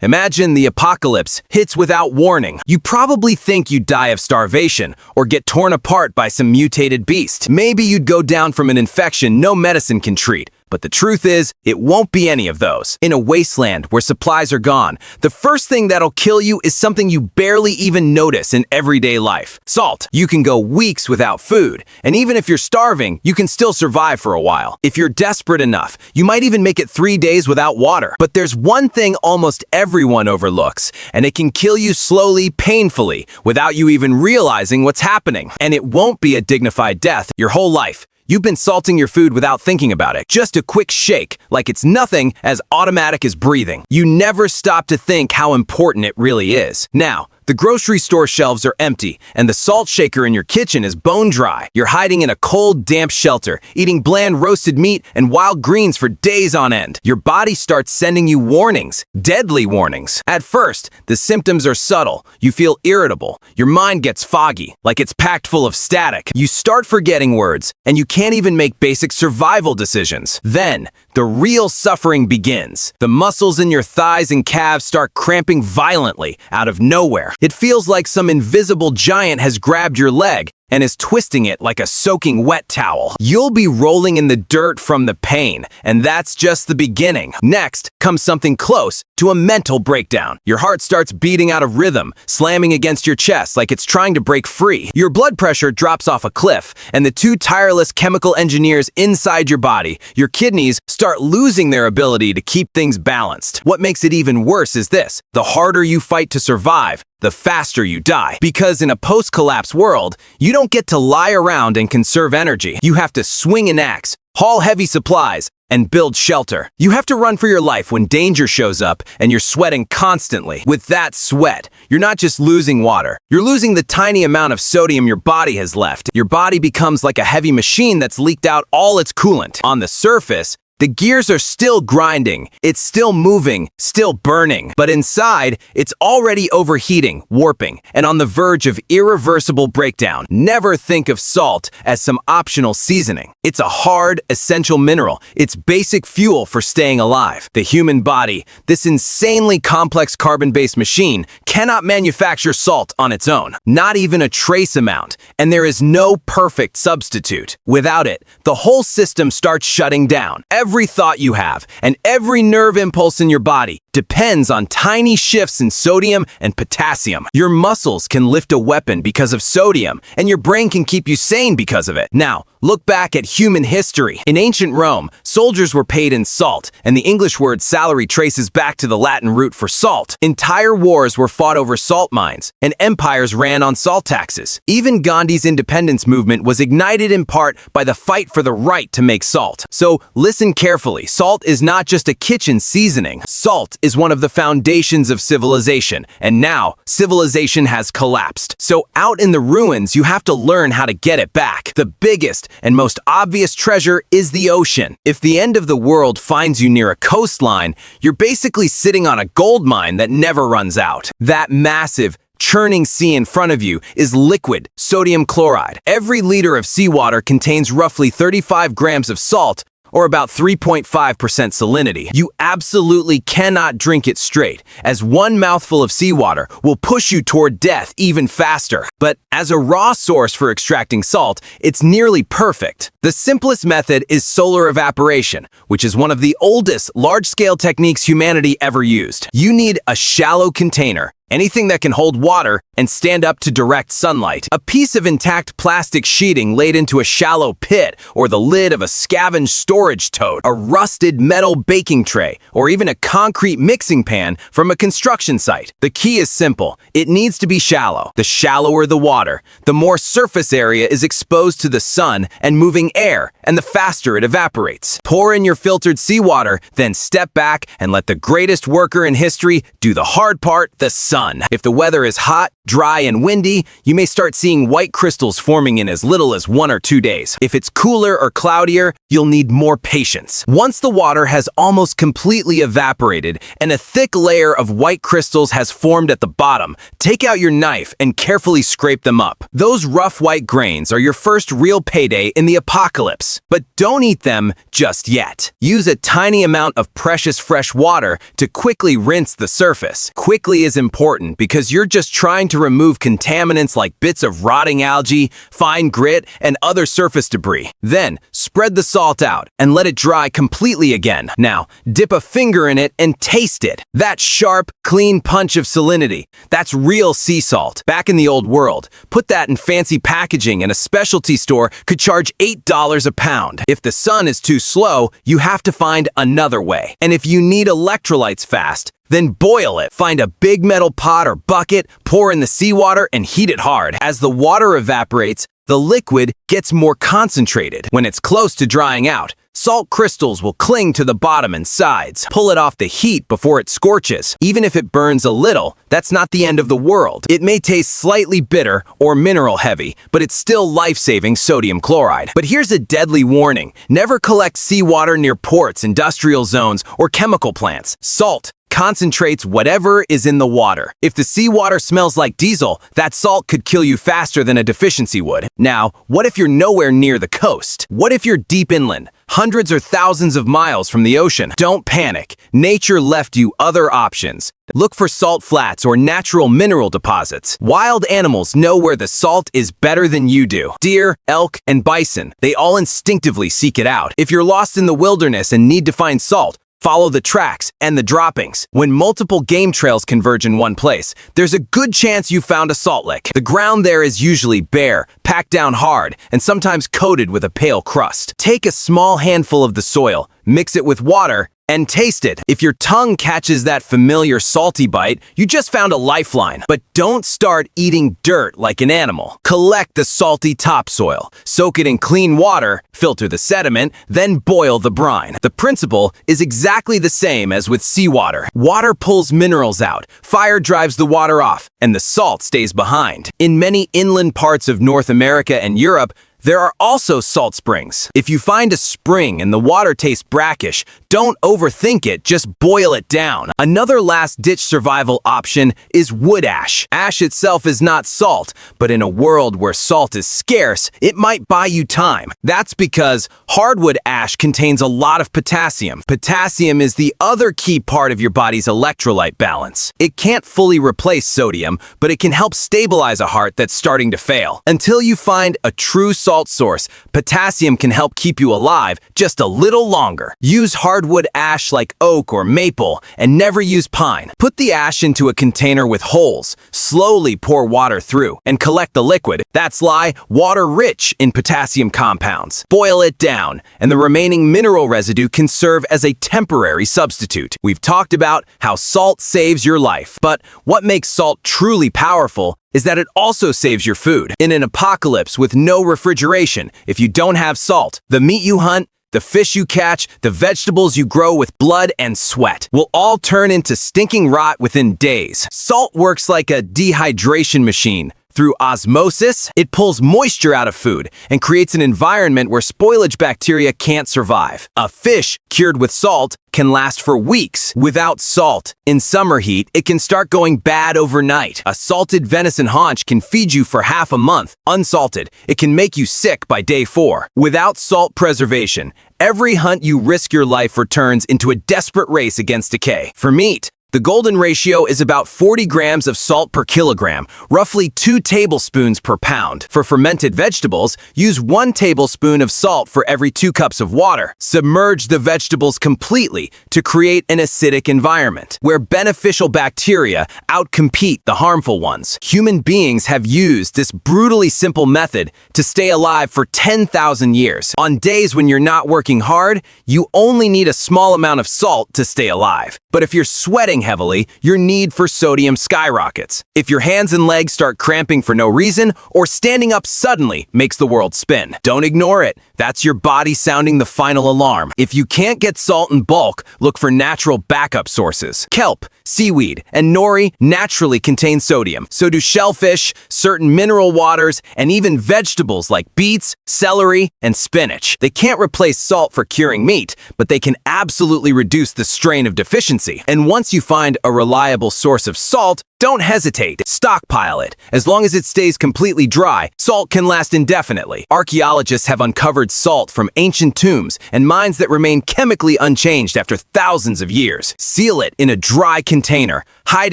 Imagine the apocalypse hits without warning. You probably think you'd die of starvation or get torn apart by some mutated beast. Maybe you'd go down from an infection no medicine can treat. But the truth is, it won't be any of those. In a wasteland where supplies are gone, the first thing that'll kill you is something you barely even notice in everyday life. Salt. You can go weeks without food, and even if you're starving, you can still survive for a while. If you're desperate enough, you might even make it 3 days without water. But there's one thing almost everyone overlooks, and it can kill you slowly, painfully, without you even realizing what's happening. And it won't be a dignified death your whole life. You've been salting your food without thinking about it. Just a quick shake, like it's nothing as automatic as breathing. You never stop to think how important it really is. Now, the grocery store shelves are empty, and the salt shaker in your kitchen is bone dry. You're hiding in a cold, damp shelter, eating bland roasted meat and wild greens for days on end. Your body starts sending you warnings, deadly warnings. At first, the symptoms are subtle. You feel irritable. Your mind gets foggy, like it's packed full of static. You start forgetting words, and you can't even make basic survival decisions. Then, the real suffering begins. The muscles in your thighs and calves start cramping violently out of nowhere. It feels like some invisible giant has grabbed your leg and is twisting it like a soaking wet towel. You'll be rolling in the dirt from the pain, and that's just the beginning. Next comes something close to a mental breakdown. Your heart starts beating out of rhythm, slamming against your chest like it's trying to break free. Your blood pressure drops off a cliff, and the two tireless chemical engineers inside your body, your kidneys, start losing their ability to keep things balanced. What makes it even worse is this: the harder you fight to survive, the faster you die. Because in a post-collapse world, you don't get to lie around and conserve energy. You have to swing an axe, haul heavy supplies, and build shelter. You have to run for your life when danger shows up and you're sweating constantly. With that sweat, you're not just losing water, you're losing the tiny amount of sodium your body has left. Your body becomes like a heavy machine that's leaked out all its coolant. On the surface, the gears are still grinding, it's still moving, still burning. But inside, it's already overheating, warping, and on the verge of irreversible breakdown. Never think of salt as some optional seasoning. It's a hard, essential mineral. It's basic fuel for staying alive. The human body, this insanely complex carbon-based machine, cannot manufacture salt on its own. Not even a trace amount. And there is no perfect substitute. Without it, the whole system starts shutting down. Every thought you have and every nerve impulse in your body depends on tiny shifts in sodium and potassium. Your muscles can lift a weapon because of sodium, and your brain can keep you sane because of it. Now, look back at human history. In ancient Rome, soldiers were paid in salt, and the English word salary traces back to the Latin root for salt. Entire wars were fought over salt mines, and empires ran on salt taxes. Even Gandhi's independence movement was ignited in part by the fight for the right to make salt. So listen carefully. Salt is not just a kitchen seasoning. Salt is one of the foundations of civilization, and now civilization has collapsed. So out in the ruins, you have to learn how to get it back. The biggest and most obvious treasure is the ocean. If the end of the world finds you near a coastline, you're basically sitting on a gold mine that never runs out. That massive, churning sea in front of you is liquid sodium chloride. Every liter of seawater contains roughly 35 grams of salt, or about 3.5% salinity. You absolutely cannot drink it straight, as one mouthful of seawater will push you toward death even faster. But as a raw source for extracting salt, it's nearly perfect. The simplest method is solar evaporation, which is one of the oldest large-scale techniques humanity ever used. You need a shallow container, anything that can hold water and stand up to direct sunlight. A piece of intact plastic sheeting laid into a shallow pit, or the lid of a scavenged storage tote, a rusted metal baking tray, or even a concrete mixing pan from a construction site. The key is simple. It needs to be shallow. The shallower the water, the more surface area is exposed to the sun and moving air, and the faster it evaporates. Pour in your filtered seawater, then step back and let the greatest worker in history do the hard part, the sun. sun. If the weather is hot, dry, and windy, you may start seeing white crystals forming in as little as 1 or 2 days. If it's cooler or cloudier, you'll need more patience. Once the water has almost completely evaporated and a thick layer of white crystals has formed at the bottom, take out your knife and carefully scrape them up. Those rough white grains are your first real payday in the apocalypse. But don't eat them just yet. Use a tiny amount of precious fresh water to quickly rinse the surface. Quickly is important because you're just trying to remove contaminants like bits of rotting algae, fine grit, and other surface debris. Then, spread the salt out and let it dry completely again. Now, dip a finger in it and taste it. That sharp, clean punch of salinity. That's real sea salt. Back in the old world, put that in fancy packaging and a specialty store could charge $8 a pound. If the sun is too slow, you have to find another way. And if you need electrolytes fast, then boil it. Find a big metal pot or bucket, pour in the seawater, and heat it hard. As the water evaporates, the liquid gets more concentrated. When it's close to drying out, salt crystals will cling to the bottom and sides. Pull it off the heat before it scorches. Even if it burns a little, that's not the end of the world. It may taste slightly bitter or mineral heavy, but it's still life-saving sodium chloride. But here's a deadly warning. Never collect seawater near ports, industrial zones, or chemical plants. Salt concentrates whatever is in the water. If the seawater smells like diesel, that salt could kill you faster than a deficiency would. Now, what if you're nowhere near the coast? What if you're deep inland, hundreds or thousands of miles from the ocean? Don't panic. Nature left you other options. Look for salt flats or natural mineral deposits. Wild animals know where the salt is better than you do. Deer, elk, and bison, they all instinctively seek it out. If you're lost in the wilderness and need to find salt, follow the tracks and the droppings. When multiple game trails converge in one place, there's a good chance you found a salt lick. The ground there is usually bare, packed down hard, and sometimes coated with a pale crust. Take a small handful of the soil, mix it with water, and taste it. If your tongue catches that familiar salty bite, you just found a lifeline. But don't start eating dirt like an animal. Collect the salty topsoil, soak it in clean water, filter the sediment, then boil the brine. The principle is exactly the same as with seawater. Water pulls minerals out, fire drives the water off, and the salt stays behind. In many inland parts of North America and Europe, there are also salt springs. If you find a spring and the water tastes brackish, don't overthink it, just boil it down. Another last-ditch survival option is wood ash. Ash itself is not salt, but in a world where salt is scarce, it might buy you time. That's because hardwood ash contains a lot of potassium. Potassium is the other key part of your body's electrolyte balance. It can't fully replace sodium, but it can help stabilize a heart that's starting to fail. Until you find a true salt source, potassium can help keep you alive just a little longer. Use hardwood ash like oak or maple, and never use pine. Put the ash into a container with holes, slowly pour water through, and collect the liquid. That's water rich in potassium compounds. Boil it down, and the remaining mineral residue can serve as a temporary substitute. We've talked about how salt saves your life, but what makes salt truly powerful is that it also saves your food. In an apocalypse with no refrigeration, if you don't have salt, the meat you hunt, the fish you catch, the vegetables you grow with blood and sweat will all turn into stinking rot within days. Salt works like a dehydration machine. Through osmosis, it pulls moisture out of food and creates an environment where spoilage bacteria can't survive. A fish cured with salt can last for weeks. Without salt, in summer heat, it can start going bad overnight. A salted venison haunch can feed you for half a month. Unsalted, it can make you sick by day 4. Without salt preservation, every hunt you risk your life returns into a desperate race against decay. For meat, the golden ratio is about 40 grams of salt per kilogram, roughly 2 tablespoons per pound. For fermented vegetables, use 1 tablespoon of salt for every 2 cups of water. Submerge the vegetables completely to create an acidic environment, where beneficial bacteria outcompete the harmful ones. Human beings have used this brutally simple method to stay alive for 10,000 years. On days when you're not working hard, you only need a small amount of salt to stay alive. But if you're sweating heavily, your need for sodium skyrockets. If your hands and legs start cramping for no reason, or standing up suddenly makes the world spin, don't ignore it. That's your body sounding the final alarm. If you can't get salt in bulk, look for natural backup sources. Kelp, seaweed, and nori naturally contain sodium. So do shellfish, certain mineral waters, and even vegetables like beets, celery, and spinach. They can't replace salt for curing meat, but they can absolutely reduce the strain of deficiency. And once you find a reliable source of salt, don't hesitate. Stockpile it. As long as it stays completely dry, salt can last indefinitely. Archaeologists have uncovered salt from ancient tombs and mines that remain chemically unchanged after thousands of years. Seal it in a dry container. Hide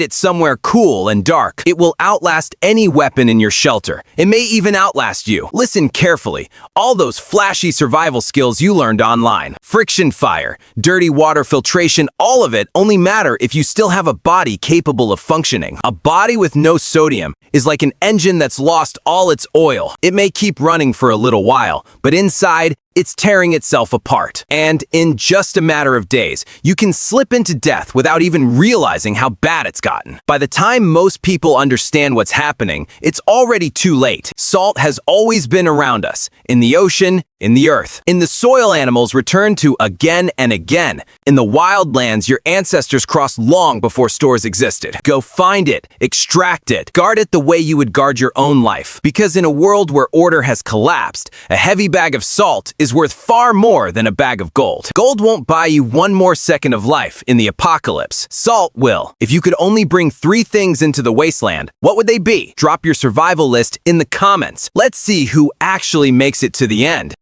it somewhere cool and dark. It will outlast any weapon in your shelter. It may even outlast you. Listen carefully. All those flashy survival skills you learned online. Friction fire, dirty water filtration, all of it only matter if you still have a body capable of functioning. A body with no sodium is like an engine that's lost all its oil. It may keep running for a little while, but inside, it's tearing itself apart. And in just a matter of days, you can slip into death without even realizing how bad it's gotten. By the time most people understand what's happening, it's already too late. Salt has always been around us, in the ocean, in the earth. In the soil animals return to again and again. In the wildlands, your ancestors crossed long before stores existed. Go find it, extract it, guard it the way you would guard your own life. Because in a world where order has collapsed, a heavy bag of salt is worth far more than a bag of gold. Gold won't buy you one more second of life in the apocalypse. Salt will. If you could only bring 3 things into the wasteland, what would they be? Drop your survival list in the comments. Let's see who actually makes it to the end.